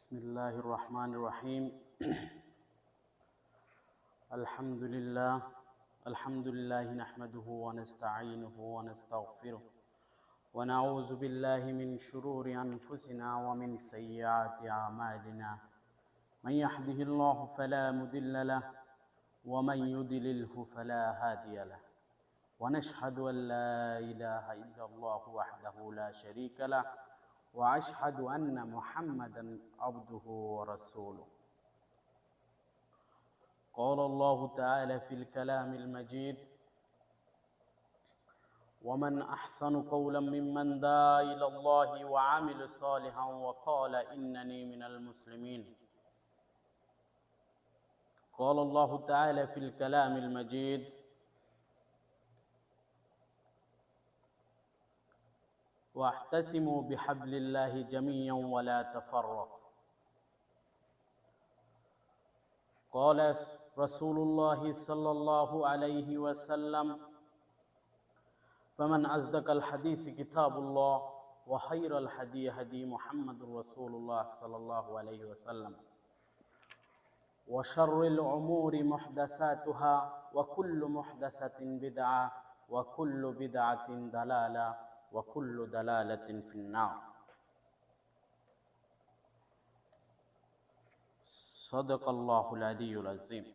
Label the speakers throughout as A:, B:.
A: بسم الله الرحمن الرحيم الحمد لله نحمده ونستعينه ونستغفره ونعوذ بالله من شرور أنفسنا ومن سيئات أعمالنا من يهده الله فلا مضل له ومن يضلله فلا هادي له ونشهد أن لا إله إلا الله وحده لا شريك له وأشهد أن محمدا عبده ورسوله قال الله تعالى في الكلام المجيد ومن أحسن قولا ممن دعا إلى الله وعمل صالحا وقال إنني من المسلمين قال الله تعالى في الكلام المجيد واعتصموا بحبل الله جميعا ولا تفرقوا قال رسول الله صلى الله عليه وسلم فمن أصدق الحديث كتاب الله وخير الهدي هدي محمد رسول الله صلى الله عليه وسلم وشر الأمور محدثاتها وكل محدثة بدعة وكل بدعة ضلالة وكل ضلالة في النار صدق الله العلي العظيم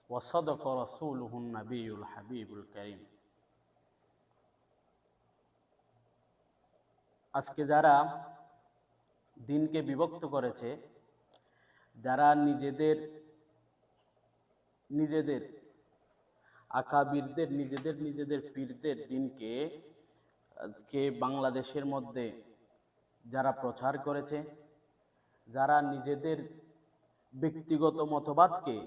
A: وصدق رسوله النبي الحبيب الكريم আজকে যারা দিনকে বিভক্ত করেছে, যারা নিজেদের আকাবিরদের নিজেদের পীরদের দিনকে আজকে বাংলাদেশের মধ্যে যারা প্রচার করেছে, যারা নিজেদের ব্যক্তিগত মতবাদকে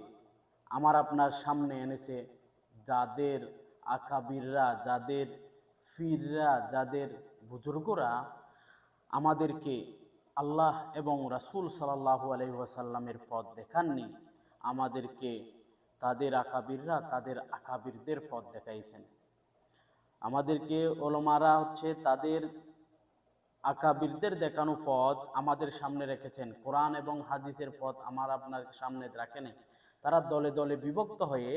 A: আমার আপনার সামনে এনেছে, যাদের আকাবিররা, যাদের পীররা, যাদের বুজুর্গরা আমাদেরকে আল্লাহ এবং রাসূল সাল্লাল্লাহু আলাইহি ওয়াসাল্লামের পথ দেখাননি, আমাদেরকে তাদের আকাবিররা তাদের আকাবিরদের পথ দেখাইছেন। আমাদেরকে ওলামারা তাদের আকাবিরদের দেখানো পথ আমাদের সামনে রেখেছেন, কোরআন এবং হাদিসের পথ আমার আপনার সামনে রাখেন। তারা দলে দলে বিভক্ত হয়ে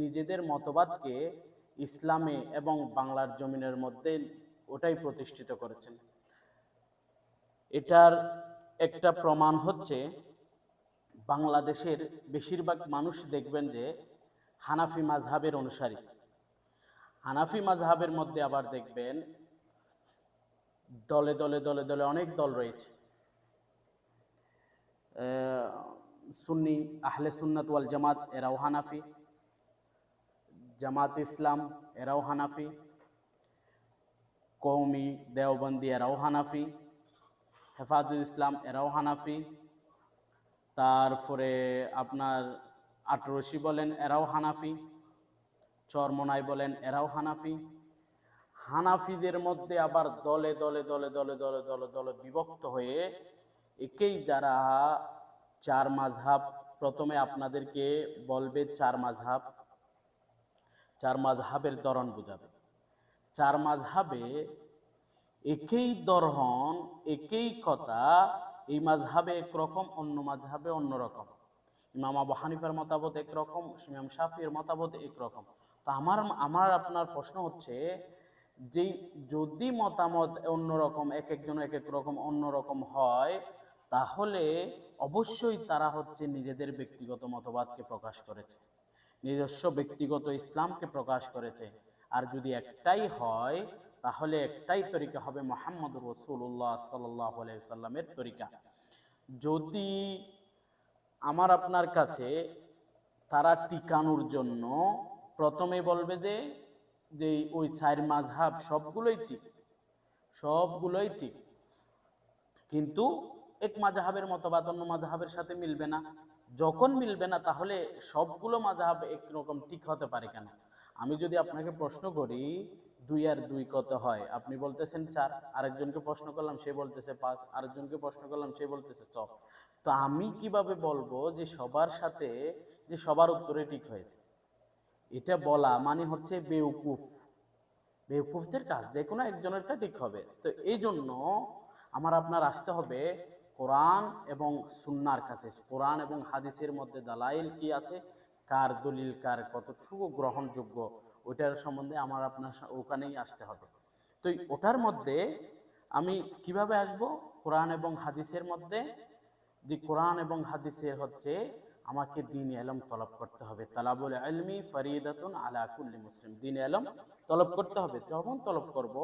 A: নিজেদের মতবাদকে ইসলামে এবং বাংলার জমিনের মধ্যে ওটাই প্রতিষ্ঠিত করেছেন। এটার একটা প্রমাণ হচ্ছে, বাংলাদেশের বেশিরভাগ মানুষ দেখবেন যে হানাফি মাযহাবের অনুসারী। হানাফি মাযহাবের মধ্যে আবার দেখবেন দলে দলে দলে দলে অনেক দল রয়েছে। সুন্নি আহলে সুন্নাত ওয়াল জামাত এরাও হানাফি, জামাত ইসলাম এরাও হানাফি, কওমি দেওবন্দি এরাও হানাফি, হেফাজতুল ইসলাম এরাও হানাফি, তারপরে আপনার আটরশি বলেন এরাও হানাফি, চরমনাই বলেন এরাও হানাফি। হানাফিদের মধ্যে আবার দলে দলে দলে দলে দলে দলে দলে বিভক্ত হয়ে একেই যারা চার মাযহাব, প্রথমে আপনাদেরকে বলবে চার মাযহাবের ধরন বুঝাবে। চার মাযহাবে একই দর্শন, একই কথা, এই মাযহাবে একরকম, অন্য মাযহাবে অন্যরকম। ইমাম আবু হানিফার মতামত একরকম, ইমাম শাফির মতামত একরকম। তো আমার আপনার প্রশ্ন হচ্ছে যে যদি মতামত অন্যরকম, এক একজন এক এক রকম অন্যরকম হয়, তাহলে অবশ্যই তারা নিজেদের ব্যক্তিগত মতবাদকে প্রকাশ করেছে, নিজস্ব ব্যক্তিগত ইসলামকে প্রকাশ করেছে। আর যদি একটাই হয়, তাহলে একটাই তরিকা হবে মুহাম্মদুর রাসূলুল্লাহ সাল্লাল্লাহু আলাইহি ওয়াসাল্লামের তরিকা। যদি আমার আপনার কাছে তারা টিকানোর জন্য প্রথমে বলবে যে ওই চার মাযহাব সবগুলোই ঠিক, কিন্তু এক মাযহাবের মতবাদ অন্য মাযহাবের সাথে মিলবে না। যখন মিলবে না, তাহলে সবগুলো মাযহাব একরকম ঠিক হতে পারে কেন? আমি যদি আপনাকে প্রশ্ন করি 2 আর 2 কত হয়, আপনি বলতেছেন 4, আরেকজনকে প্রশ্ন করলাম সে বলতেছে 5, আরেকজনকে প্রশ্ন করলাম সে বলতেছে 6। তো আমি কিভাবে বলবো যে সবার সাথে যে সবার উত্তরে ঠিক হয়েছে? এটা বলা মানে বেউকুফদের কাজ, যে কোনো একজনেরটা ঠিক হবে। তো এই জন্য আমার আপনার আসতে হবে কোরআন এবং সুন্নাহর কাছে। কোরআন এবং হাদিসের মধ্যে দালাইল কি আছে, কার দলিল কার কতটুকু গ্রহণযোগ্য, ওইটার সম্বন্ধে আমার আপনার ওখানেই আসতে হবে। তো ওটার মধ্যে আমি কিভাবে আসব? কোরআন এবং হাদিসের মধ্যে, যে কোরআন এবং হাদিসে হচ্ছে আমাকে দ্বীন ইলম তলব করতে হবে। তালাবুল ইলমি ফরিদাতুন আলা কুল্লি মুসলিম, দ্বীন ইলম তলব করতে হবে। যখন তলব করব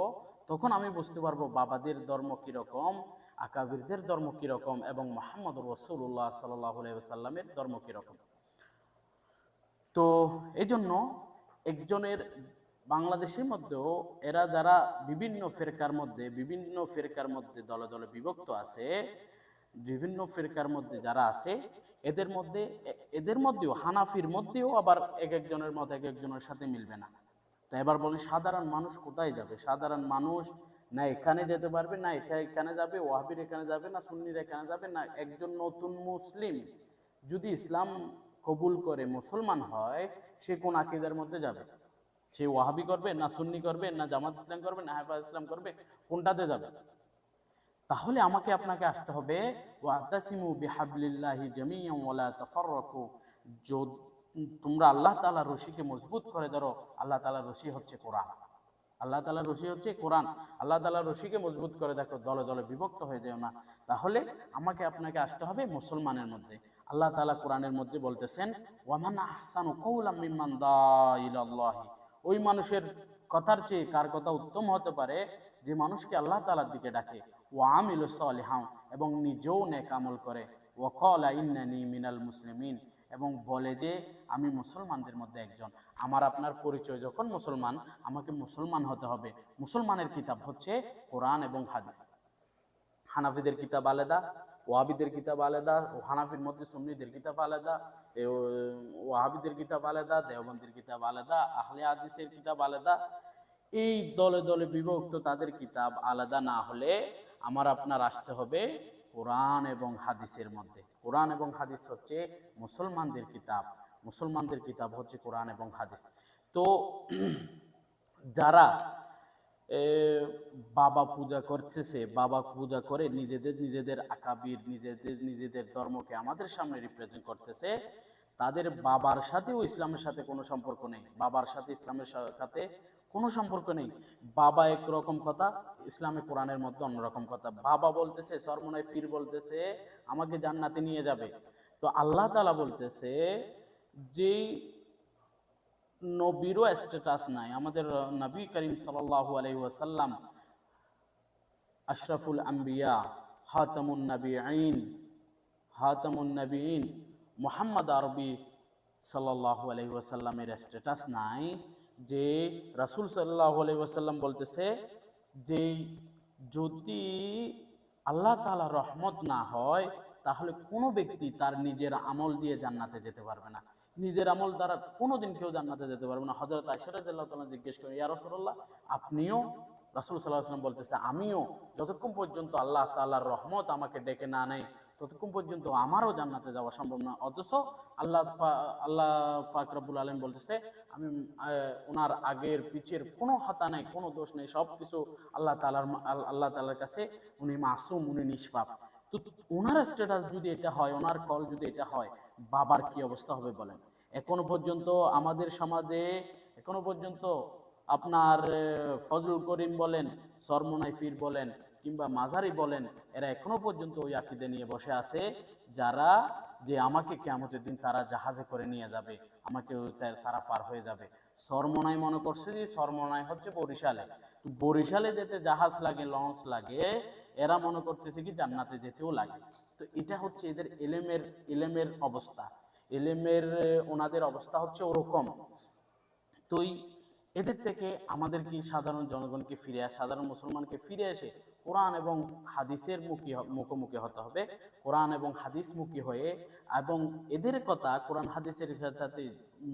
A: তখন আমি বুঝতে পারবো বাবাদের ধর্ম কীরকম, আকাবিরদের ধর্ম কীরকম, এবং মুহাম্মদ রাসূলুল্লাহ সাল্লাল্লাহু আলাইহি ওয়াসাল্লামের ধর্ম কীরকম। তো এই জন্য একজনের বাংলাদেশের মধ্যেও এরা যারা বিভিন্ন ফিরকার মধ্যে দলে দলে বিভক্ত আছে, বিভিন্ন ফিরকার মধ্যে যারা আছে, এদের মধ্যেও হানাফির মধ্যেও আবার এক একজনের মত এক একজনের সাথে মিলবে না। তো এবার বলেন সাধারণ মানুষ কোথায় যাবে? সাধারণ মানুষ না এখানে যেতে পারবে, না এখানে যাবে, ওয়াহাবির এখানে যাবে, না সুন্নির এখানে যাবে, না একজন নতুন মুসলিম যদি ইসলাম কবুল করে মুসলমান হয়, সে কোন আকীদার মধ্যে যাবে? সে ওয়াহাবি করবে, না সুন্নি করবে, না জামাত ইসলাম করবে, না হেফাজ ইসলাম করবে, কোনটাতে যাবে? তাহলে আমাকে আপনাকে আসতে হবে ওয়াতাসিমু বিহাবলিল্লাহি জামিআন ওয়ালা তাফাররাকু, তোমরা আল্লাহ তাআলার রশিকে মজবুত করে ধরো। আল্লাহ তাআলার রশি হচ্ছে কোরআন, আল্লাহ তাআলার রশি হচ্ছে কোরআন। আল্লাহ তাআলার রশিকে মজবুত করে দেখো, দলে দলে বিভক্ত হয়ে যেও না। তাহলে আমাকে আপনাকে আসতে হবে মুসলমানের মধ্যে। আল্লাহ তাআলা কোরআনের মধ্যে বলতেছেন ওয়ামান আহসানু কাওলাম মিম্মান দা ইলাল্লাহি, ওই মানুষের কথার চেয়ে কার কথা উত্তম হতে পারে যে মানুষকে আল্লাহ তাআলার দিকে ডাকে, ওয়া আমিলু সালিহান, এবং নিজেও নেক আমল করে, ওয়া ক্বালা ইন্নানি মিনাল মুসলিমিন, এবং বলে যে আমি মুসলমানদের মধ্যে একজন। আমার আপনার পরিচয় যখন মুসলমান, আমাকে মুসলমান হতে হবে। মুসলমানের কিতাব হচ্ছে কোরআন এবং হাদিস। হানাফিদের কিতাব আলাদা, ওয়াহাবিদের কিতাব আলাদা, হানাফির মধ্যে সুন্নিদের কিতাব আলাদা, ওয়াহাবিদের কিতাব আলাদা, দেওবন্দির কিতাব আলাদা, আহলে হাদিসের কিতাব আলাদা। এই দলে দলে বিভক্ত তাদের কিতাব আলাদা না হলে আমার আপনার আসতে হবে কোরআন এবং হাদিসের মধ্যে। কোরআন এবং হাদিস হচ্ছে মুসলমানদের কিতাব, মুসলমানদের কিতাব হচ্ছে কোরআন এবং হাদিস। তো যারা বাবা পূজা করতেছে, বাবা পূজা করে নিজেদের আকাবির, নিজেদের ধর্মকে আমাদের সামনে রিপ্রেজেন্ট করতেছে, তাদের বাবার সাথেও ইসলামের সাথে কোনো সম্পর্ক নেই। বাবার সাথে ইসলামের সাথে কোনো সম্পর্ক নেই। বাবা একরকম কথা, ইসলামে কোরআনের মধ্যে অন্যরকম কথা। বাবা বলতেছে, সরমনায় পীর বলতেছে আমাকে জান্নাতে নিয়ে যাবে। তো আল্লাহ তাআলা বলতেছে যেই নবীরও স্ট্যাটাস নাই, আমাদের নবী করিম সাল্লাল্লাহু আলাইহি ওয়াসাল্লাম আশরাফুল আম্বিয়া, হাতামুন নবীন মুহাম্মদ আরবি সাল্লাল্লাহু আলাইহি ওয়াসাল্লামের স্ট্যাটাস নাই যে রাসূল সাল্লাল্লাহু আলাইহি ওয়াসাল্লাম বলতেছে যে যদি আল্লাহ তাআলা রহমত না হয় তাহলে কোনো ব্যক্তি তার নিজের আমল দিয়ে জান্নাতে যেতে পারবে না। নিজের আমল দ্বারা কোনোদিন কেউ জান্নাতে যেতে পারবে না। হযরত আয়েশা রাদিয়াল্লাহু তাআলা জিজ্ঞেস করেন, ইয়া রাসূলুল্লাহ, আপনিও? রাসূল সাল্লাল্লাহু আলাইহি ওয়াসাল্লাম বলতেছে, আমিও। যতক্ষণ পর্যন্ত আল্লাহ তাআলার রহমত আমাকে ডেকে না নেয় ততক্ষণ পর্যন্ত আমারও জান্নাতে যাওয়া সম্ভব না। অথচ আল্লাহ পাক রব্বুল আলামিন বলতেছে আমি ওনার আগের পিছের কোনো হাতা নেই, কোনো দোষ নেই, সব কিছু আল্লাহ তাআলার কাছে উনি মাসুম, উনি নিষ্পাপ। তো ওনার স্ট্যাটাস যদি এটা হয়, ওনার কল যদি এটা হয়, বাবার কি অবস্থা হবে বলেন? এখনো পর্যন্ত আমাদের সমাজে এখনো পর্যন্ত আপনার ফজলুল করিম বলেন, সরমনাই পীর বলেন, কিংবা মাজারি বলেন, এরা এখনো পর্যন্ত ওই আকীদা নিয়ে বসে আছে যারা যে আমাকে কিয়ামতের দিন তারা জাহাজে করে নিয়ে যাবে, আমাকে তারা পার হয়ে যাবে। সরমনাই মনে করছে যে সরমনাই হচ্ছে বরিশালে, তো বরিশালে যেতে জাহাজ লাগে, লঞ্চ লাগে, এরা মনে করতেছে কি জান্নাতে যেতেও লাগে। তো এটা হচ্ছে এদের এলেমের অবস্থা, ওনাদের অবস্থা হচ্ছে ওরকম। তো এদের থেকে আমাদের কি সাধারণ জনগণকে সাধারণ মুসলমানকে ফিরে এসে কোরআন এবং হাদিসের মুখোমুখি হতে হবে। কোরআন এবং হাদিস মুখী হয়ে, এবং এদের কথা কোরআন হাদিসের সাথে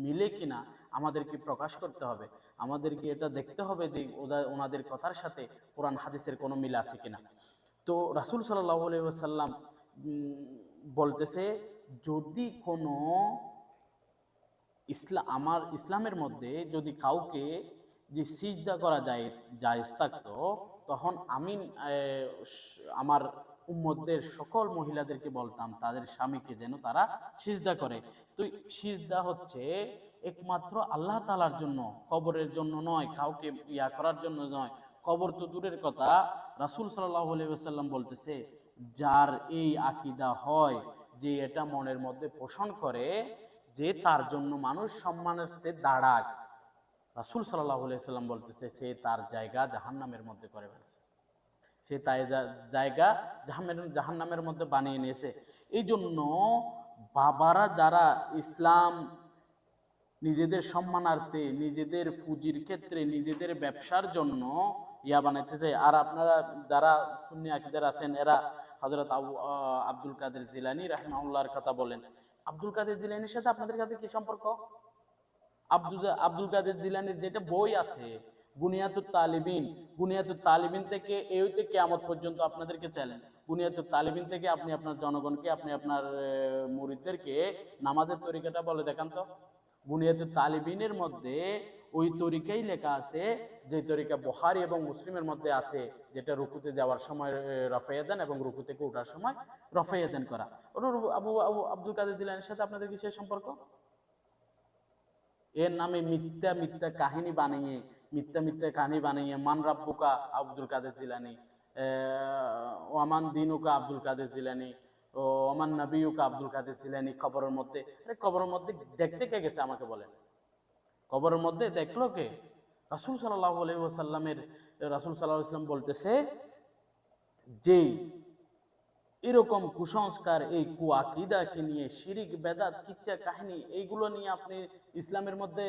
A: মিলে কিনা আমাদেরকে প্রকাশ করতে হবে। আমাদেরকে এটা দেখতে হবে যে ওনাদের কথার সাথে কোরআন হাদিসের কোনো মিল আছে কিনা। তো রাসূল সাল্লাল্লাহু আলাইহি ওয়াসাল্লাম বলতেছে যদি কোনো ইসলামের মধ্যে যদি কাউকে যে সিজদা করা যায় জায়েজ থাকতো, তো তখন আমি আমার উম্মতদের সকল মহিলাদেরকে বলতাম তাদের স্বামীকে যেন তারা সিজদা করে। তো সিজদা হচ্ছে একমাত্র আল্লাহ তাআলার জন্য, কবরের জন্য নয়, কাউকে ইয়া করার জন্য নয়। কবর তো দূরের কথা, রাসূল সাল্লাল্লাহু আলাইহি ওয়াসাল্লাম বলতেছে, যার এই আকীদা হয়, যে এটা মনের মধ্যে পোষণ করে যে তার জন্য মানুষ সম্মানার্থে দাঁড়াক, রাসূল সাল্লাল্লাহু আলাইহি ওয়াসাল্লাম বলতেছে সে তার জায়গা জাহান্নামের মধ্যে করে ফেলছে, সে তাই জায়গা জাহান্নামের মধ্যে বানিয়ে নিয়েছে। এই জন্য বাবারা যারা ইসলাম নিজেদের সম্মানার্থে, নিজেদের ফুজির ক্ষেত্রে, নিজেদের ব্যবসার জন্য ইয়া বানাইতেছে, আর আপনারা যারা সুন্নি আকীদার আছেন এরা হযরত আব্দুল কাদের জিলানী রাহিমাহুল্লাহর কথা বলেন। আব্দুল কাদের জিলানীর সাথে আপনাদের কাছে কি সম্পর্ক? আব্দুল কাদের জিলানীর যেটা বই আছে বুনিয়াতুত তালিবিন, বুনিয়াতুত তালিবিন থেকে এই হইতে কিয়ামত পর্যন্ত আপনাদেরকে চ্যালেঞ্জ, বুনিয়াতুত তালিবিন থেকে আপনি আপনার জনগণকে, আপনি আপনার মুরিদদেরকে নামাজের তরিকাটা বলে দেখান তো। বুনিয়াতুত তালিবিনের মধ্যে ওই তরিকাই লেখা আছে যে তরিকা বুখারী এবং মুসলিমের মধ্যে আছে, যেটা রুকুতে যাওয়ার সময় রফায়ে দেন এবং রুকু থেকে ওঠার সময় রফায়ে দেন করা। আব্দুল কাদের জিলানীর সাথে আপনাদের কিসের সম্পর্ক? এর নামে মিথ্যা মিথ্যা কাহিনী বানিয়ে মান রাব্বুকা আব্দুল কাদের জিলানী, ওয়ামান দিনুকা আব্দুল কাদের জিলানী, ও ওমান নবিয়ুকা আব্দুল কাদের জিলানী। কবরের মধ্যে, কবরের মধ্যে দেখতে কে গেছে আমাকে বলেন? কবরের মধ্যে দেখলো কে? রাসূল সাল্লাল্লাহু আলাইহি ওয়াসাল্লামের, রাসূল সাল্লাল্লাহু আলাইহি ওয়াসাল্লাম বলতেছে যে এরকম কুসংস্কার, এই কুয়াকিদাকে নিয়ে, শিরিক বেদাত কিচ্ছা কাহিনী এইগুলো নিয়ে আপনি ইসলামের মধ্যে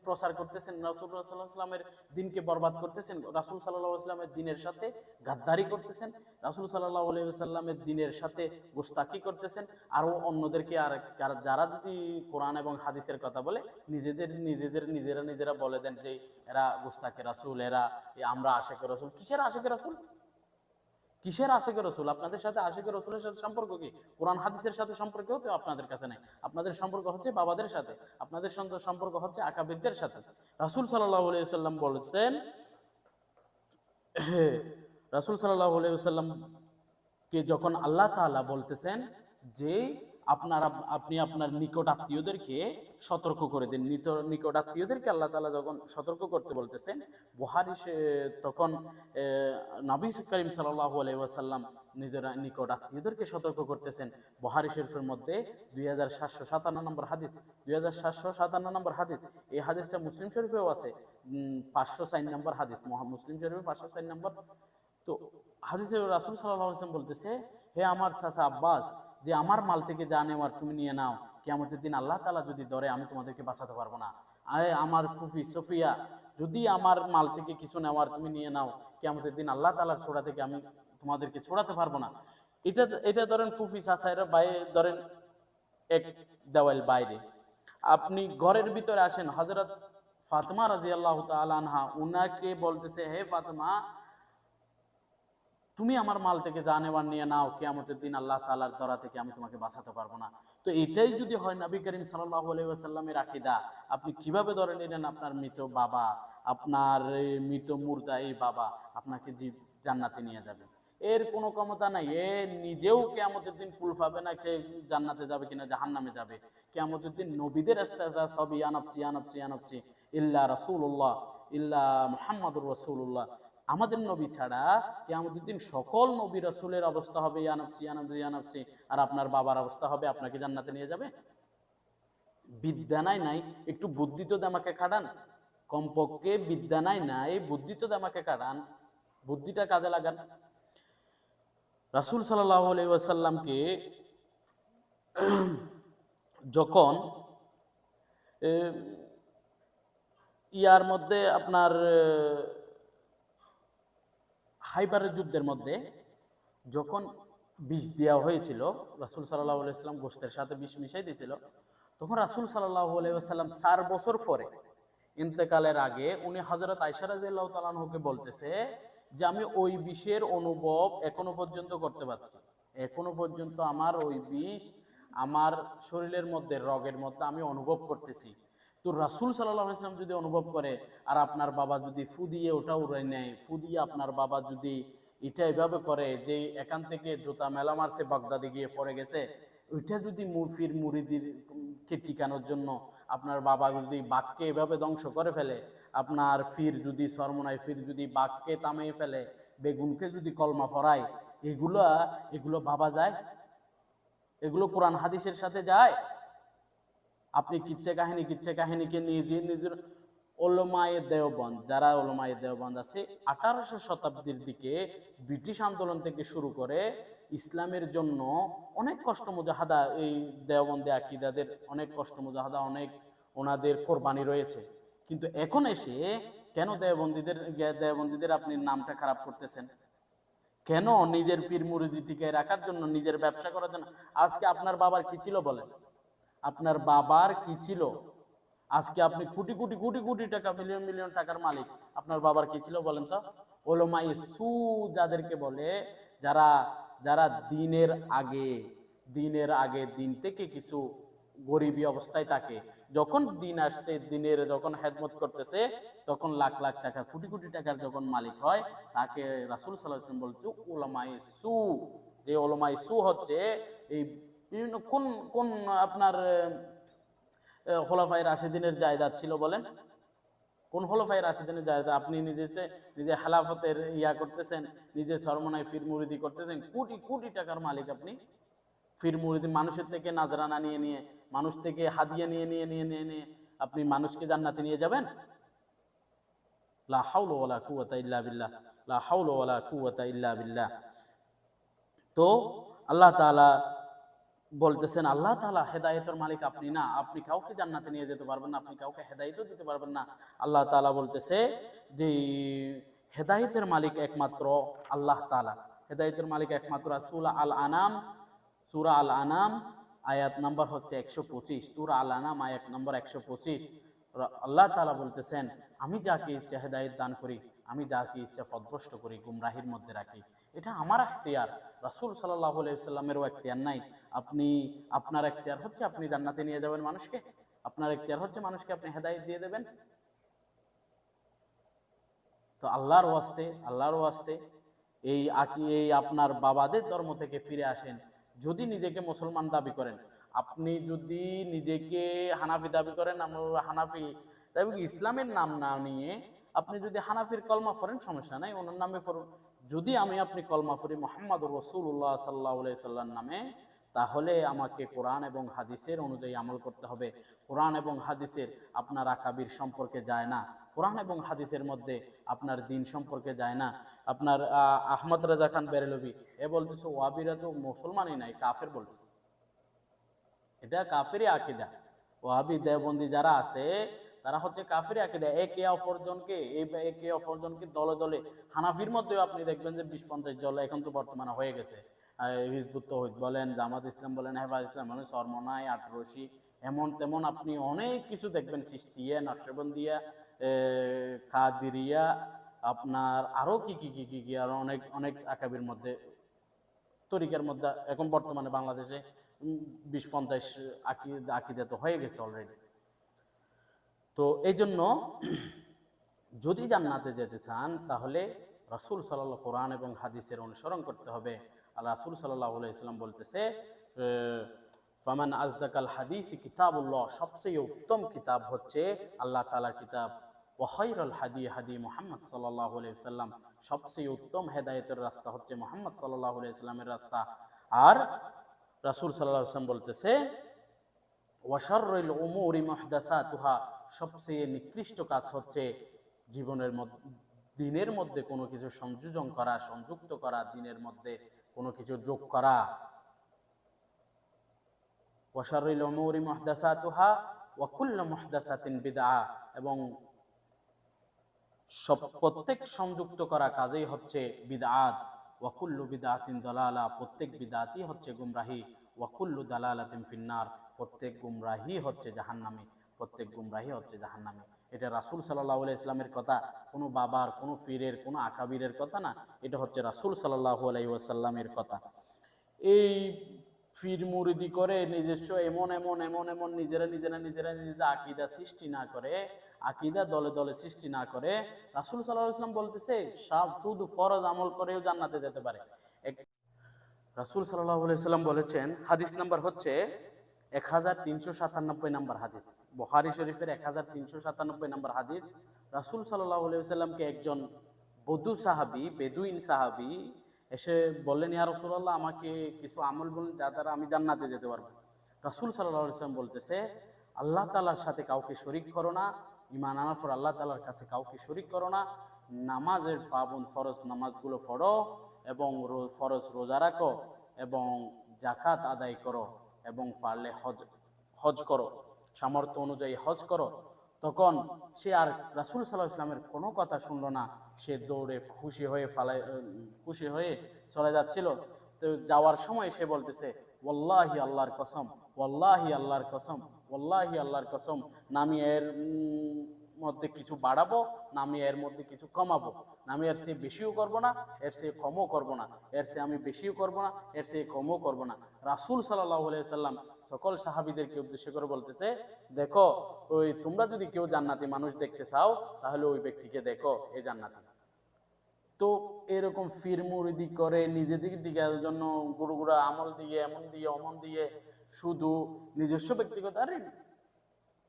A: প্রচার করতেছেন, রাসূলুল্লাহ সাল্লাল্লাহু আলাইহি ওয়াসাল্লামের দিনকে বরবাদ করতেছেন, রাসূল সাল্লাল্লাহু আলাইহি ওয়াসাল্লামের দিনের সাথে গাদ্দারি করতেছেন, রাসূল সাল্লাল্লাহু আলাইহি ওয়াসাল্লামের দিনের সাথে গোস্তাকি করতেছেন। আরও অন্যদেরকে, আর যারা যদি কোরআন এবং হাদিসের কথা বলে নিজেরা বলে দেন যে এরা গোস্তাকে রাসূল, এরা আমরা আশিকে রাসূল। কিসের আশিকে রাসূল? কিসের আশিকে রাসূল? আপনাদের সাথে আশিকে রাসূলের সাথে সম্পর্ক কি? কোরআন হাদিসের সাথে সম্পর্কও তো আপনাদের কাছে নাই। আপনাদের সম্পর্ক হচ্ছে বাবাদের সাথে, আপনাদের সম্পর্ক হচ্ছে আকাবিরদের সাথে। রাসূল সাল্লাল্লাহু আলাইহি ওয়াসাল্লাম বলেছেন, রাসূল সাল্লাল্লাহু আলাইহি ওয়াসাল্লাম কে যখন আল্লাহ তাআলা বলতেছেন যে আপনি আপনার নিকট আত্মীয়দেরকে সতর্ক করে দিন, নিকট আত্মীয়দেরকে আল্লাহ তাআলা যখন সতর্ক করতে বলতেছেন, বুখারী তখন নবী করিম সাল্লাল্লাহু আলাইহি ওয়াসাল্লাম নিজের নিকট আত্মীয়দেরকে সতর্ক করতেছেন। বুখারী শরীফের মধ্যে 2757 নম্বর হাদিস, 2757 নম্বর হাদিস। এই হাদিসটা মুসলিম শরীফেও আছে, 504 নম্বর হাদিস, মুসলিম শরীফে 504 নম্বর। তো হাদিসে রাসূল সাল্লাল্লাহু আলাইহি ওয়াসাল্লাম বলতেছে, হে আমার চাচা আব্বাস, যে আমার মাল থেকে যা নেওয়ার তুমি নিয়ে নাও, কিয়ামতের দিন আল্লাহ তাআলা যদি ধরে আমি তোমাদেরকে বাঁচাতে পারবো না। আয় আমার ফুফি সফিয়া, যদি আমার মাল থেকে কিছু নেওয়ার তুমি নিয়ে নাও, কিয়ামতের দিন আল্লাহ তাআলার ছোড়া থেকে আমি তোমাদেরকে ছোড়াতে পারবো না। এটা ধরেন ফুফি চাচারা বাইরে, ধরেন এক দেওয়াল বাইরে, আপনি ঘরের ভিতরে আসেন, হযরত ফাতেমা রাদিয়াল্লাহু তাআলা আনহা উনাকে বলতেছে, হে ফাতেমা, তুমি আমার মাল থেকে যা নেওয়ার নিয়ে নাও, কিয়ামতের দিন আল্লাহ তাআলার ধরা থেকে আমি তোমাকে বাঁচাতে পারবো না। তো এটাই যদি হয় নবী করিম সাল্লাল্লাহু আলাইহি ওয়াসাল্লামের আকীদা, আপনি কিভাবে ধরে নিলেন আপনার মৃত বাবা, আপনার মৃত মুর্দা এই বাবা আপনাকে জান্নাতে নিয়ে যাবে? এর কোনো ক্ষমতা নাই। এ নিজেও কিয়ামতের দিন কুল পাবে না, সে জান্নাতে যাবে কিনা জাহান্নামে যাবে। কিয়ামতের দিন নবীদের ইস্তেগফার হবে, ইয়া নাফসি ইয়া নাফসি ইয়া নাফসি ইল্লা রাসূলুল্লাহ, ইল্লা মুহাম্মাদুর রাসূলুল্লাহ। আমাদের নবী ছাড়া কিয়ামতের দিন সকল নবী রাসূলের অবস্থা হবে ইয়া নাফসি ইয়া নাফসি ইয়া নাফসি, আর আপনার বাবার অবস্থা হবে আপনাকে জান্নাতে নিয়ে যাবে। বিদ্যা নাই, একটু বুদ্ধি তো আমাকে খাটান, কমপক্ষে বিদ্যা নাই, বুদ্ধি তো আমাকে খাটান, বুদ্ধিটা কাজে লাগান। রাসূল সাল্লাল্লাহু আলাইহি ওয়াসাল্লামকে যখন ইয়ার মধ্যে আপনার খাইবারের যুদ্ধের মধ্যে যখন বিষ দেওয়া হয়েছিল, রাসূল সাল্লাল্লাহু আলাইহি ওয়াসাল্লাম গোশতের সাথে বিষ মিশাই দিয়েছিল, তখন রাসূল সাল্লাল্লাহু আলাইহি ওয়াসাল্লাম 4 বছর পরে ইন্তেকালের আগে উনি হযরত আয়েশা রাদিয়াল্লাহু তাআলা আনহাকে বলতেছে যে আমি ওই বিষের অনুভব এখনো পর্যন্ত করতে পারছি, এখনো পর্যন্ত আমার ওই বিষ আমার শরীরের মধ্যে, রগের মধ্যে আমি অনুভব করতেছি। তো রাসূল সাল্লাল্লাহু আলাইহি ওয়াসাল্লাম যদি অনুভব করে, আর আপনার বাবা যদি ফু দিয়ে ওটা উড়াই নেয়, ফু দিয়ে আপনার বাবা যদি এটা এভাবে করে যে এখান থেকে জুতা মেলা মারছে বাগদাদে গিয়ে পড়ে গেছে, ওইটা যদি মুফির মুরিদির কে টিকানোর জন্য আপনার বাবা যদি বাঘকে এভাবে ধ্বংস করে ফেলে, আপনার ফির যদি সরমনায় ফির যদি বাঘকে থামিয়ে ফেলে, বেগুনকে যদি কলমা পড়ায়, এগুলো ভাবা যায়? এগুলো কোরআন হাদিসের সাথে যায়? আপনি কিচ্ছা কাহিনীকে নিয়ে যে নিজের ওলামায়ে দেওবন্দ, যারা ওলামায়ে দেওবন্দ আছে 1800 শতাব্দীর দিকে ব্রিটিশ আন্দোলন থেকে শুরু করে ইসলামের জন্য অনেক কষ্ট মুজাহাদা, এই দেওবন্দে আকীদাদের অনেক কষ্ট মুজাহাদা, অনেক ওনাদের কোরবানি রয়েছে। কিন্তু এখন এসে কেন দেওবন্দীদের আপনি নামটা খারাপ করতেছেন? কেন নিজের পীর মুরিদি টিকায় রাখার জন্য, নিজের ব্যবসা করার জন্য? আজকে আপনার বাবার কি ছিল বলেন? আপনার বাবার কি ছিল? আজকে আপনি কোটি কোটি কোটি কোটি টাকা, মিলিয়ন মিলিয়ন টাকার মালিক, আপনার বাবার কি ছিল বলেন তো? ওলামায়ে সু যাদেরকে বলে, যারা যারা দিনের আগে দিন থেকে কিছু গরিবী অবস্থায় থাকে, যখন দিন আসছে, দিনের যখন খেদমত করতেছে, তখন লাখ লাখ টাকা কোটি কোটি টাকার যখন মালিক হয়, তাকে রাসূল সাল্লাল্লাহু আলাইহি ওয়াসাল্লাম বলতো ওলামায়ে সু। যে ওলামায়ে সু হচ্ছে এই বিভিন্ন কোন কোন আপনার খোলাফায়ে রাশিদিনের জায়দাদ ছিল বলেন? কোন খোলাফায়ে রাশিদিনের জায়দাদ? আপনি নিজে খেলাফতের করতেছেন, নিজে সরমনায় ফির মুরিদি করতেছেন, কোটি কোটি টাকার মালিক আপনি। ফির মুরিদি মানুষের থেকে নাজরানা নিয়ে মানুষ থেকে হাদিয়া নিয়ে আপনি মানুষকে জান্নাতে নিয়ে যাবেন? লা হাওলা ওয়ালা কুওয়াতা ইল্লা বিল্লাহ, লা হাওলা ওয়ালা কুওয়াতা ইল্লা বিল্লাহ। তো আল্লাহ তাআলা বলতেছেন, আল্লাহ তাআলা হেদায়েতের মালিক আপনি না, আপনি কাউকে জান্নাতে নিয়ে যেতে পারবেন না, আপনি কাউকে হেদায়েতও দিতে পারবেন না। আল্লাহ তাআলা বলতেছে যে হেদায়েতের মালিক একমাত্র আল্লাহ তাআলা, হেদায়েতের মালিক একমাত্র। সূরা আল আনাম আয়াত নাম্বার হচ্ছে 125, সূরা আল আনাম আয়াত নাম্বার 125। আল্লাহ তাআলা বলতেছেন, আমি যাকে ইচ্ছা হেদায়েত দান করি, আমি যাকে ইচ্ছা পথভ্রষ্ট করি, গুমরাহির মধ্যে রাখি। এটা আমার এখতিয়ার, রাসূল সাল্লাল্লাহু আলাইহি ওয়াসাল্লামেরও এখতিয়ার নাই। আপনার এখতিয়ার হচ্ছে আপনি জান্নাতে নিয়ে যাবেন মানুষকে, আপনার এখতিয়ার হচ্ছে মানুষকে আপনি হেদায়েত দিয়ে দেবেন। তো আল্লাহর ওয়াস্তে এই আপনার বাবাদের ধর্ম থেকে ফিরে আসেন। যদি নিজেকে মুসলমান দাবি করেন, আপনি যদি নিজেকে হানাফি দাবি করেন, আমরা হানাফি, তবে ইসলামের নাম না নিয়ে আপনি যদি হানাফির কলমা পড়েন সমস্যা নাই, ওনার নামে পড়ুন। যদি আপনি কলমা পড়ি মুহাম্মাদুর রাসূলুল্লাহ সাল্লাল্লাহু আলাইহি সাল্লাম নামে, তাহলে আমাকে কোরআন এবং হাদিসের অনুযায়ী আমল করতে হবে। কোরআন এবং হাদিসের আপনার আকাবির সম্পর্কে যায় না, কোরআন এবং হাদিসের মধ্যে আপনার দিন সম্পর্কে যায় না। আপনার আহমদ রাজা খান বেরেলভি বলতেছে ওয়াহাবিরা তো মুসলমানই নাই, কাফের বলতেছে। এটা কাফেরই আকীদা। ওয়াহাবি দেওবন্দি যারা আছে তারা হচ্ছে কাফেরই আকীদা। একে অপরজনকে দলে দলে, হানাফির মধ্যেও আপনি দেখবেন যে 20-50 দল এখন তো বর্তমানে হয়ে গেছে। হিজবুত তৌহিদ বলেন, জামাত ইসলাম বলেন, হেফাজ ইসলাম বলেন, সরমনায়, আটরশি, এমন তেমন আপনি অনেক কিছু দেখবেন, সিস্তিয়া, নকশবন্দিয়া, কাদিরিয়া, আপনার আরো কি আর অনেক অনেক আকাবির মধ্যে, তরিকার মধ্যে এখন বর্তমানে বাংলাদেশে 20-50 আকীদা তো হয়ে গেছে অলরেডি। তো এই জন্য যদি জান্নাতে যেতে চান, তাহলে রাসূল সাল্লাল্লাহু কোরআন এবং হাদিসের অনুসরণ করতে হবে। আর রাসূল সাল্লাল্লাহু আলাইহি ওয়াসাল্লাম বলতেছে, ফামান আজদাকাল হাদিসি কিতাবুল্লাহ, সবচেয়ে উত্তম কিতাব হচ্ছে আল্লাহ তাআলার কিতাব। ওয়া খায়রুল হাদি মুহাম্মদ সাল্লাল্লাহু আলাইহি ওয়াসাল্লাম, সবচেয়ে উত্তম হেদায়েতের রাস্তা হচ্ছে মুহাম্মদ সাল্লাল্লাহু আলাইহি ওয়াসাল্লামের রাস্তা। আর রাসূল সাল্লাল্লাহু আলাইহি ওয়াসাল্লাম বলতেছে, ওয়া শাররুল উমুরি মুহদাসাতুহা, সবচেয়ে নিকৃষ্ট কাজ হচ্ছে দিনের মধ্যে কোনো কিছু সংযুক্ত করা, দিনের মধ্যে কোনো কিছু যোগ করা। ওয়া শাররুল উমুরি মুহদাসাতুহা ওয়া কুল্লু মুহদাসাতিন বিদআহ, এবং প্রত্যেক সংযুক্ত করা কাজেই হচ্ছে বিদআত। ওয়া কুল্লু বিদআতিন দালালা, প্রত্যেক বিদআতই হচ্ছে গুমরাহি। ওয়া কুল্লু দালালাতিন ফিন্নার, প্রত্যেক গুমরাহি হচ্ছে জাহান্নামী, প্রত্যেক গুমরাহি হচ্ছে জাহান্নামী। এটা রাসূল সাল্লাল্লাহু আলাইহি ওয়াসাল্লামের কথা, কোনো বাবার, কোনো পীরের, কোনো আকাবিরের কথা না, এটা হচ্ছে রাসূল সাল্লাল্লাহু আলাইহি ওয়াসাল্লামের কথা। এই ফির মুরিদি করে নিজস্ব এমন এমন এমন এমন নিজেরা আকীদা সৃষ্টি না করে, আকীদা দলে দলে সৃষ্টি না করে, রাসূল সাল্লাল্লাহু আলাইহি ওয়াসাল্লাম বলতেছে সব শুধু ফরজ আমল করেও জান্নাতে যেতে পারে। রাসূল সাল্লাল্লাহু আলাইহি ওয়াসাল্লাম বলেছেন, হাদিস নাম্বার হচ্ছে 1397 নাম্বার হাদিস, বুখারী শরীফের 1397 নাম্বার হাদিস। রাসূল সাল্লাল্লাহু আলাইহি ওয়াসাল্লামকে একজন বেদুইন সাহাবী এসে বললেন, ইয়া রাসূলুল্লাহ, আমাকে কিছু আমল বলুন যা দ্বারা আমি জান্নাতে যেতে পারবো। রাসূল সাল্লাল্লাহু আলাইহি ওয়াসাল্লাম বলতেছে, আল্লাহ তাআলার সাথে কাউকে শরীক করো না, ঈমান আনার পর আল্লাহ তাআলার কাছে কাউকে শরীক করো না, নামাজের পাবন ফরজ নামাজগুলো পড়ো এবং ফরজ রোজা রাখো এবং যাকাত আদায় করো এবং পারলে হজ করো, সামর্থ্য অনুযায়ী হজ করো। তখন সে আর রাসূল সাল্লাল্লাহু আলাইহি ওয়াসাল্লামের কোনো কথা শুনলো না। সে দৌড়ে খুশি হয়ে চলে যাচ্ছিল। তো যাওয়ার সময় সে বলতেছে, ওয়াল্লাহি আল্লাহর কসম, ওয়াল্লাহি আল্লাহর কসম, ওয়াল্লাহি আল্লাহর কসম, না আমি এর মধ্যে কিছু বাড়াবো, না আমি এর মধ্যে কিছু কমাবো, না আমি এর চেয়ে বেশিও করবো না, এর চেয়ে কমও করবো না, এর চেয়ে আমি বেশিও করবো না, এর চেয়ে কমও করবো না। রাসূল সাল্লাল্লাহু আলাইহি ওয়াসাল্লাম সকল সাহাবীদেরকে উদ্দেশ্য করে বলতেছে, দেখো, ওই তোমরা যদি কেউ জান্নাতি মানুষ দেখতে চাও তাহলে ওই ব্যক্তিকে দেখো, এই জান্নাতি। তো এরকম ফির মুরিদি করে নিজেদের টিকার জন্য গুড়গুড়া আমল দিয়ে এমন দিয়ে অমন দিয়ে শুধু নিজস্ব ব্যক্তিগত, আরে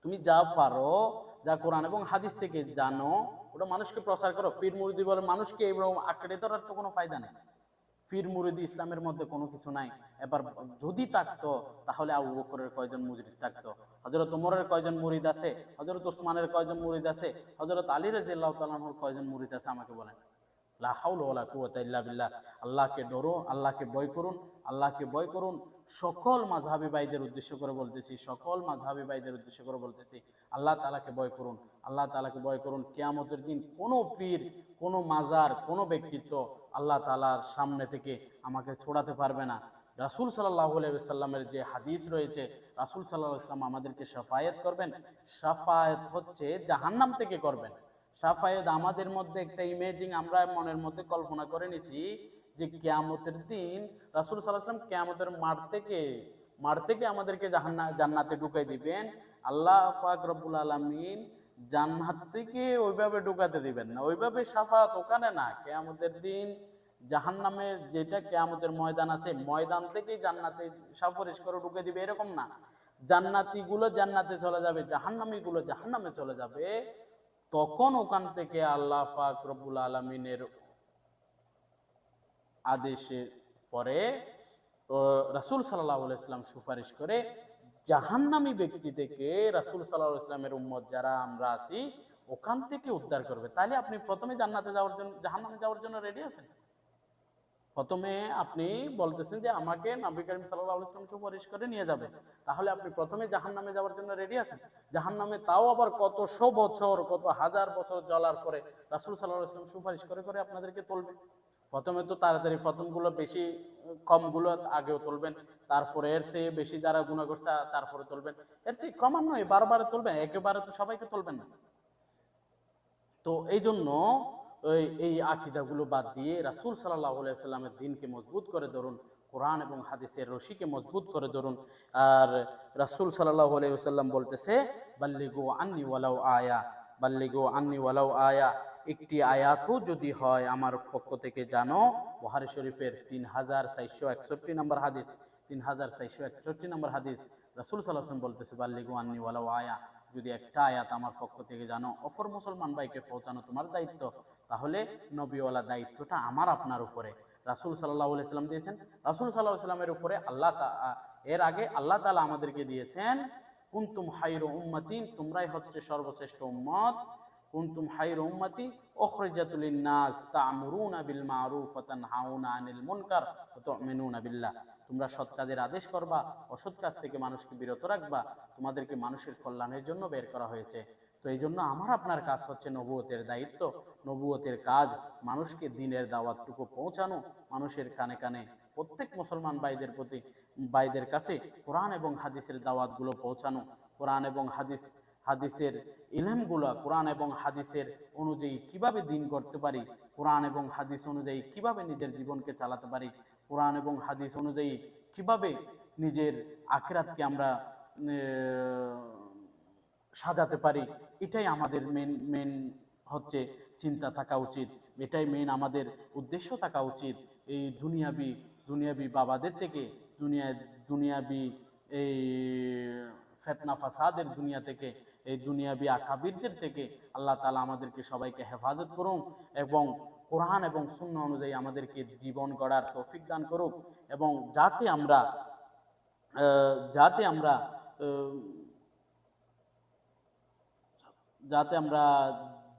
A: তুমি যা পারো, যা কোরআন এবং হাদিস থেকে জানো, ওটা মানুষকে প্রচার করো। ফির মুরিদি বলে মানুষকে এরকম আঁকড়ে ধরার তো কোনো ফায়দা নেই। ফির মুরিদি ইসলামের মধ্যে কোনো কিছু নাই। এবার যদি থাকতো তাহলে আবু বকরের কয়জন মুরিদ থাকতো, হযরত ওমরের কয়জন মুরিদ আছে, হযরত ওসমানের কয়জন মুরিদ আছে, হযরত আলী রাদিয়াল্লাহু তাআলা আনহুর কয়জন মুরিদ আছে আমাকে বলেন। লা হাওলা ওয়ালা কুওয়াতা ইল্লা বিল্লাহ। আল্লাহকে ডরো, আল্লাহকে ভয় করুন, আল্লাহকে ভয় করুন। সকল মাযহাবী ভাইদের উদ্দেশ্য করে বলতেছি, সকল মাযহাবী ভাইদের উদ্দেশ্য করে বলতেছি, আল্লাহ তাআলাকে ভয় করুন, আল্লাহ তাআলাকে ভয় করুন। কিয়ামতের দিন কোনো পীর, কোনো মাজার, কোনো ব্যক্তিত্ব আল্লাহ তাআলার সামনে থেকে আমাকে ছড়াতে পারবে না। রাসূল সাল্লাল্লাহু আলাইহি ওয়াসাল্লামের যে হাদিস রয়েছে, রাসূল সাল্লাল্লাহু আলাইহি ওয়াসাল্লাম আমাদেরকে শাফায়াত করবেন। শাফায়াত হচ্ছে জাহান্নাম থেকে করবেন। শাফায়াত আমাদের মধ্যে একটা ইমেজিং আমরা মনের মধ্যে কল্পনা করে নিছি যে কিয়ামতের দিন রাসূল সাল্লাল্লাহু আলাইহি ওয়াসাল্লাম কিয়ামতের মাঠ থেকে আমাদেরকে জান্নাতে ঢুকাই দিবেন। আল্লাহ পাক রব্বুল আলামিন জান্নাত থেকে ওইভাবে ঢুকাতে দিবেন না, ওইভাবে শাফায়াত ওখানে না। কিয়ামতের দিন জাহান্নামের যেটা কিয়ামতের ময়দান আছে, ময়দান থেকেই জান্নাতে সাফারিশ করে ঢুকে দিবে, এরকম না। জান্নাতি গুলো জান্নাতে চলে যাবে, জাহান্নামী গুলো জাহান্নামে চলে যাবে। তখন ওখান থেকে আল্লাহ পাক রব্বুল আলামিনের আদেশের পরে রাসূল সাল্লাল্লাহু আলাইহি ওয়াসাল্লাম সুপারিশ করে জাহান্নামী ব্যক্তি থেকে রাসূল সাল্লাল্লাহু আলাইহি ওয়াসাল্লামের উম্মত যারা আমরা আছি ওখান থেকে উদ্ধার করবে। তাহলে আপনি প্রথমে জান্নাতে যাওয়ার জন্য, জাহান্নামে যাওয়ার জন্য রেডি আছেন? প্রথমে আপনি বলতেছেন যে আমাকে নবী করিম সাল্লাল্লাহু আলাইহি ওয়াসাল্লাম সুপারিশ করে নিয়ে যাবে, তাহলে আপনি প্রথমে জাহান্নামে যাওয়ার জন্য রেডি আছেন? জাহান্নামে তাও আবার কত শো বছর, কত হাজার বছর জ্বলার পরে রাসূল সাল্লাল্লাহু আলাইহি ওয়াসাল্লাম সুপারিশ করে করে আপনাদেরকে তুলবে। প্রথমে তো তাড়াতাড়ি প্রথমগুলো বেশি, কমগুলো আগেও তুলবেন, তারপরে এর চেয়ে বেশি যারা গুনাহ করছে তারপরে তুলবেন, এর চেয়ে ক্রমান্বয়ে বারবার তুলবেন, একেবারে তো সবাইকে তুলবেন না। তো এই জন্য এই আকীদাগুলো বাদ দিয়ে রাসূল সাল্লাল্লাহু আলাইহি ওয়াসাল্লামের দ্বীনকে মজবুত করে ধরুন, কোরআন এবং হাদিসের রশিকে মজবুত করে ধরুন। আর রাসূল সাল্লাল্লাহু আলাইহি ওয়াসাল্লাম বলতেছে, বাল্লিগু আন্নি ওয়ালাউ আয়া, বাল্লিগু আন্নি ওয়ালাউ আয়া, একটি আয়াতও যদি হয় আমার পক্ষ থেকে জানো। বুখারী শরীফের 3461 নম্বর হাদিস, 3461 নম্বর হাদিস। রাসূল সাল্লাল্লাহু আলাইহি ওয়াসাল্লাম বলতেছে, বাল্লিগু আন্নি ওয়ালাউ আয়া, যদি একটা আয়াত আমার পক্ষ থেকে জানো, অপর মুসলমান ভাইকে পৌঁছানো তোমার দায়িত্ব, তাহলে নবীওয়ালা দায়িত্বটা আমার আপনার উপরে রাসূল সাল্লাল্লাহু আলাইহি ওয়াসাল্লাম দিয়েছেন। রাসূল সাল্লাল্লাহু আলাইহি ওয়াসাল্লামের উপরে এর আগে আল্লাহ তাআলা আমাদেরকে দিয়েছেন, কুনতুম খায়রু উম্মাতিন, তোমরাই হচ্ছে সর্বশ্রেষ্ঠ উম্মত। কুনতুম খায়রু উম্মতি উখরিজাত লিন-নাস তা'মুরুনা বিল মা'রুফ ওয়া তানহাউনা আনিল মুনকার ওয়া তু'মিনুনা বিল্লাহ, তোমরা সৎ কাজের আদেশ করবা, অসৎ কাজ থেকে মানুষকে বিরত রাখবা, তোমাদেরকে মানুষের কল্যাণের জন্য বের করা হয়েছে। তো এই জন্য আমার আপনার কাজ হচ্ছে নবুয়তের দায়িত্ব, নবুয়তের কাজ মানুষকে দ্বীনের দাওয়াতটুকু পৌঁছানো, মানুষের কানে কানে প্রত্যেক মুসলমান ভাইদের কাছে কোরআন এবং হাদিসের দাওয়াতগুলো পৌঁছানো, কোরআন এবং হাদিসের ইলমগুলো, কোরআন এবং হাদিসের অনুযায়ী কিভাবে দ্বীন করতে পারি কোরআন এবং হাদিস অনুযায়ী কিভাবে নিজের জীবনকে চালাতে পারি, কোরআন এবং হাদিস অনুযায়ী কিভাবে নিজের আখিরাতকে আমরা সাজাতে পারি, এটাই আমাদের মেন হচ্ছে চিন্তা থাকা উচিত, এটাই মেন আমাদের উদ্দেশ্য থাকা উচিত। এই দুনিয়াবি বাবাদের থেকে, দুনিয়াবি এই ফেতনা ফাসাদের দুনিয়া থেকে, এই দুনিয়াবি আকাবিরদের থেকে আল্লাহ তাআলা আমাদেরকে সবাইকে হেফাজত করুন এবং কোরআন এবং সুন্নাহ অনুযায়ী আমাদেরকে জীবন গড়ার তৌফিক দান করুক, এবং যাতে আমরা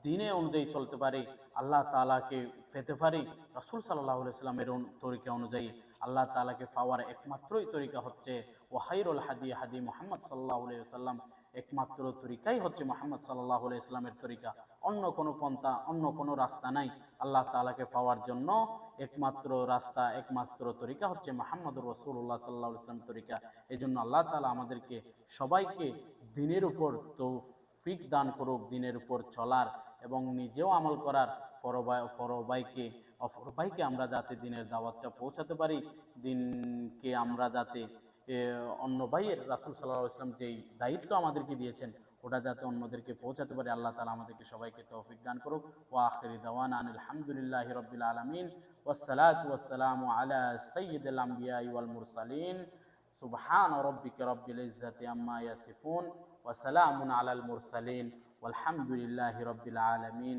A: দিনে অনুযায়ী চলতে পারি, আল্লাহ তাআলাকে পেতে পারি। রাসূল সাল্লাল্লাহু আলাইহি সাল্লামের তরিকা অনুযায়ী আল্লাহ তাআলাকে পাওয়ার একমাত্রই তরিকা হচ্ছে ওয়াহাইরুল হাদি হাদি মুহাম্মদ সাল্লাল্লাহু আলাইহি ওয়াসাল্লাম। একমাত্র তরিকাই হচ্ছে মুহাম্মদ সাল্লাল্লাহু আলাইহি সাল্লামের তরিকা। অন্য কোনো পন্থা, অন্য কোনো রাস্তা নাই আল্লাহ তাআলাকে পাওয়ার জন্য। একমাত্র রাস্তা, একমাত্র তরিকা হচ্ছে মুহাম্মদুর রাসূলুল্লাহ সাল্লাল্লাহু আলাইহি ওয়াসাল্লামের তরিকা। এই জন্য আল্লাহ তাআলা আমাদেরকে সবাইকে দিনের উপর তৌফিক দান করুক, দিনের উপর চলার এবং নিজেও আমল করার, অপরবাইকে আমরা যাতে দিনের দাওয়াতটা পৌঁছাতে পারি, দিনকে আমরা যাতে অন্য ভাইয়ের রাসূল সাল্লাল্লাহু আলাইহি ওয়াসাল্লাম যেই দায়িত্ব আমাদেরকে দিয়েছেন ওটা যাতে অন্যদেরকে পৌঁছাতে পারি, আল্লাহ তাআলা আমাদেরকে সবাইকে তৌফিক দান করুক। ওয়া আখিরি দাওয়ানা আনিল হামদুলিল্লাহি রাব্বিল আলামিন ওয়াসসালাতু ওয়াসসালামু আলা সাইয়্যিদিল আমবিয়া ওয়াল মুরসালিন সুবহান রাব্বিকা রাব্বিল ইজ্জাতি আম্মা ইয়াসিফুন ওয়া সালামুন আলাল মুরসালিন ওয়ালহামদুলিল্লাহি রাব্বিল আলামিন।